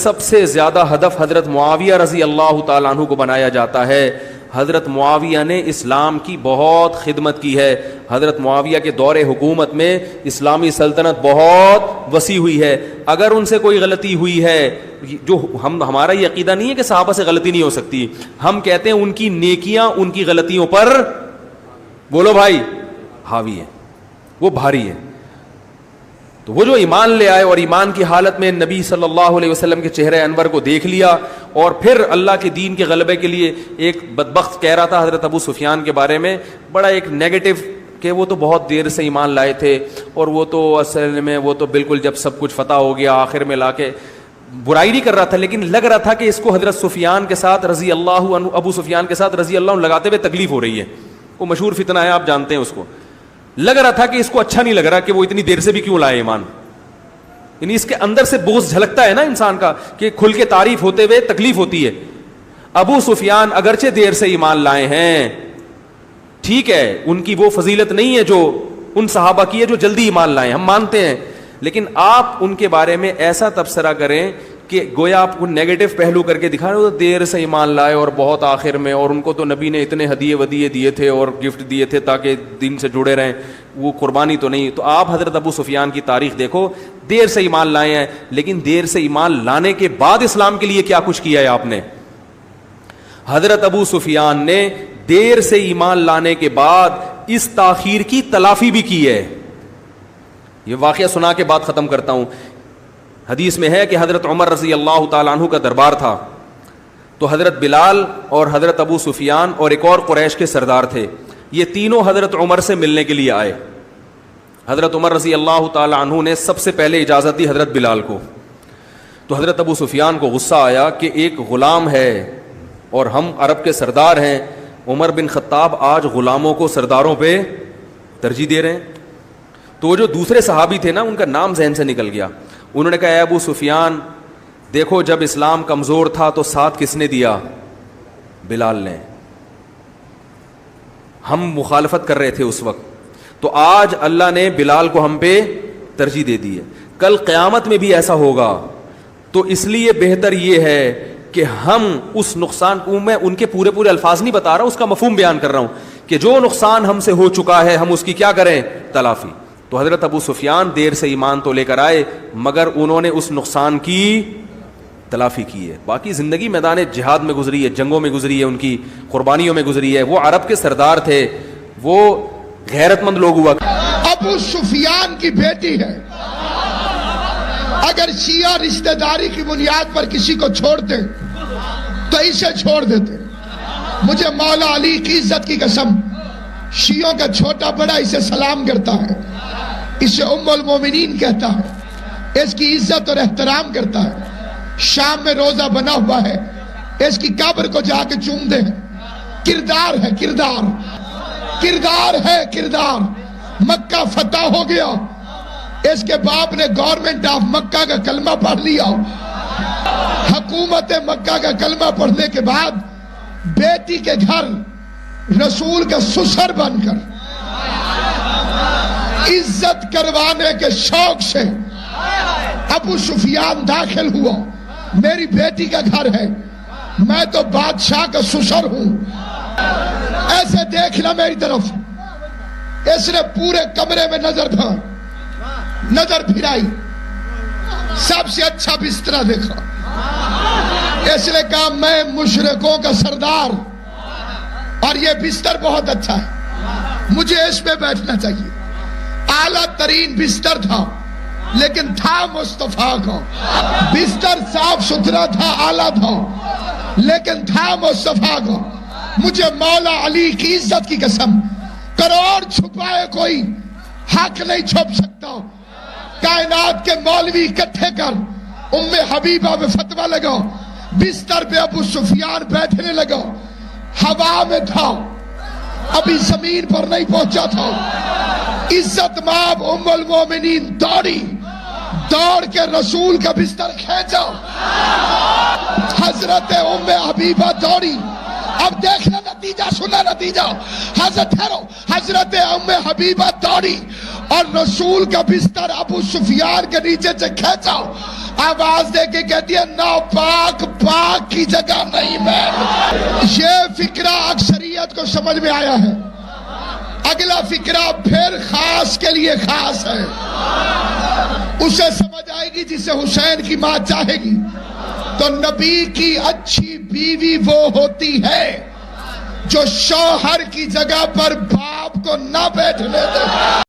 سب سے زیادہ ہدف حضرت معاویہ رضی اللہ تعالیٰ عنہ کو بنایا جاتا ہے. حضرت معاویہ نے اسلام کی بہت خدمت کی ہے. حضرت معاویہ کے دور حکومت میں اسلامی سلطنت بہت وسیع ہوئی ہے. اگر ان سے کوئی غلطی ہوئی ہے, جو ہمارا یہ عقیدہ نہیں ہے کہ صحابہ سے غلطی نہیں ہو سکتی, ہم کہتے ہیں ان کی نیکیاں ان کی غلطیوں پر, بولو بھائی, حاوی ہے, وہ بھاری ہے. تو وہ جو ایمان لے آئے اور ایمان کی حالت میں نبی صلی اللہ علیہ وسلم کے چہرے انور کو دیکھ لیا, اور پھر اللہ کے دین کے غلبے کے لیے ایک بدبخت کہہ رہا تھا حضرت ابو سفیان کے بارے میں بڑا ایک نیگیٹو کہ وہ تو بہت دیر سے ایمان لائے تھے, اور وہ تو اصل میں وہ تو بالکل جب سب کچھ فتح ہو گیا آخر میں لا کے, برائی نہیں کر رہا تھا, لیکن لگ رہا تھا کہ اس کو حضرت سفیان کے ساتھ رضی اللہ عنہ, ابو سفیان کے ساتھ رضی اللہ عنہ لگاتے ہوئے تکلیف ہو رہی ہے. وہ مشہور فتنہ ہے, آپ جانتے ہیں اس کو. لگ رہا تھا کہ اس کو اچھا نہیں لگ رہا کہ وہ اتنی دیر سے بھی کیوں لائے ایمان, یعنی اس کے اندر سے بغض جھلکتا ہے نا انسان کا کہ کھل کے تعریف ہوتے ہوئے تکلیف ہوتی ہے. ابو سفیان اگرچہ دیر سے ایمان لائے ہیں, ٹھیک ہے, ان کی وہ فضیلت نہیں ہے جو ان صحابہ کی ہے جو جلدی ایمان لائے, ہم مانتے ہیں, لیکن آپ ان کے بارے میں ایسا تبصرہ کریں کہ گویا آپ کو نیگیٹو پہلو کر کے دکھا رہے ہو, دیر سے ایمان لائے اور بہت آخر میں, اور ان کو تو نبی نے اتنے ہدیے ودیے دیے تھے اور گفٹ دیے تھے تاکہ دین سے جڑے رہیں, وہ قربانی تو نہیں. تو آپ حضرت ابو سفیان کی تاریخ دیکھو, دیر سے ایمان لائے ہیں, لیکن دیر سے ایمان لانے کے بعد اسلام کے لیے کیا کچھ کیا ہے آپ نے. حضرت ابو سفیان نے دیر سے ایمان لانے کے بعد اس تاخیر کی تلافی بھی کی ہے. یہ واقعہ سنا کے بعد ختم کرتا ہوں. حدیث میں ہے کہ حضرت عمر رضی اللہ تعالیٰ عنہ کا دربار تھا, تو حضرت بلال اور حضرت ابو سفیان اور ایک اور قریش کے سردار تھے, یہ تینوں حضرت عمر سے ملنے کے لیے آئے. حضرت عمر رضی اللہ تعالیٰ عنہ نے سب سے پہلے اجازت دی حضرت بلال کو. تو حضرت ابو سفیان کو غصہ آیا کہ ایک غلام ہے اور ہم عرب کے سردار ہیں, عمر بن خطاب آج غلاموں کو سرداروں پہ ترجیح دے رہے ہیں. تو وہ جو دوسرے صحابی تھے نا, ان کا نام ذہن سے نکل گیا. انہوں نے کہا اے ابو سفیان, دیکھو جب اسلام کمزور تھا تو ساتھ کس نے دیا؟ بلال نے. ہم مخالفت کر رہے تھے اس وقت, تو آج اللہ نے بلال کو ہم پہ ترجیح دے دی ہے. کل قیامت میں بھی ایسا ہوگا, تو اس لیے بہتر یہ ہے کہ ہم اس نقصان کو, میں ان کے پورے الفاظ نہیں بتا رہا, اس کا مفہوم بیان کر رہا ہوں کہ جو نقصان ہم سے ہو چکا ہے ہم اس کی کیا کریں؟ تلافی. تو حضرت ابو سفیان دیر سے ایمان تو لے کر آئے, مگر انہوں نے اس نقصان کی تلافی کی ہے. باقی زندگی میدان جہاد میں گزری ہے, جنگوں میں گزری ہے, ان کی قربانیوں میں گزری ہے. وہ عرب کے سردار تھے, وہ غیرت مند لوگ ہوا. ابو سفیان کی بیٹی ہے, اگر شیعہ رشتہ داری کی بنیاد پر کسی کو چھوڑتے تو اسے چھوڑ دیتے. مجھے مولا علی کی عزت کی قسم, شیعوں کا چھوٹا بڑا اسے سلام کرتا ہے, اسے ام المومنین کہتا ہے, اس کی عزت اور احترام کرتا ہے. شام میں روزہ بنا ہوا ہے, اس کی قبر کو جا کے چوم دے. کردار ہے, کردار ہے, کردار. مکہ فتح ہو گیا, اس کے باپ نے گورنمنٹ آف مکہ کا کلمہ پڑھ لیا. حکومت مکہ کا کلمہ پڑھنے کے بعد بیٹی کے گھر رسول کا سسر بن کر عزت کروانے کے شوق سے ابو سفیان داخل ہوا. میری بیٹی کا گھر ہے, میں تو بادشاہ کا سسر ہوں, ایسے دیکھنا میری طرف. اس نے پورے کمرے میں نظر پھرائی, سب سے اچھا بستر دیکھا. اس نے کہا میں مشرکوں کا سردار اور یہ بستر بہت اچھا ہے, مجھے اس پہ بیٹھنا چاہیے. اعلیٰ ترین بستر تھا, لیکن تھا مصطفیٰ کا. بستر صاف ستھرا تھا, اعلیٰ تھا, لیکن تھا مصطفیٰ کا. مجھے مولا علی کی عزت کی قسم, کروڑ چھپائے کوئی حق نہیں چھپ سکتا. کائنات کے مولوی اکٹھے کر ام حبیبہ میں فتویٰ لگا. بستر پہ ابو سفیان بیٹھنے لگا, ہوا میں تھا, ابھی زمین پر نہیں پہنچا تھا. عزت مآب ام المومنین دوڑ کے رسول کا بستر کھینچا. حضرت ام حبیبہ دوڑی. اب دیکھنا نتیجہ, سننا نتیجہ. حضرت ام حبیبہ دوڑی, اور رسول کا بستر ابو سفیان کے نیچے سے کھینچا، آواز دے کے کہتی ہے ناپاک پاک کی جگہ نہیں میں۔ یہ فکرہ اکثریت کو سمجھ میں آیا ہے۔ اگلا فکرہ پھر خاص کے لیے خاص ہے، اسے سمجھ آئے گی جسے حسین کی ماں چاہے گی۔ تو نبی کی اچھی بیوی وہ ہوتی ہے جو شوہر کی جگہ پر باپ کو نہ بیٹھنے دے۔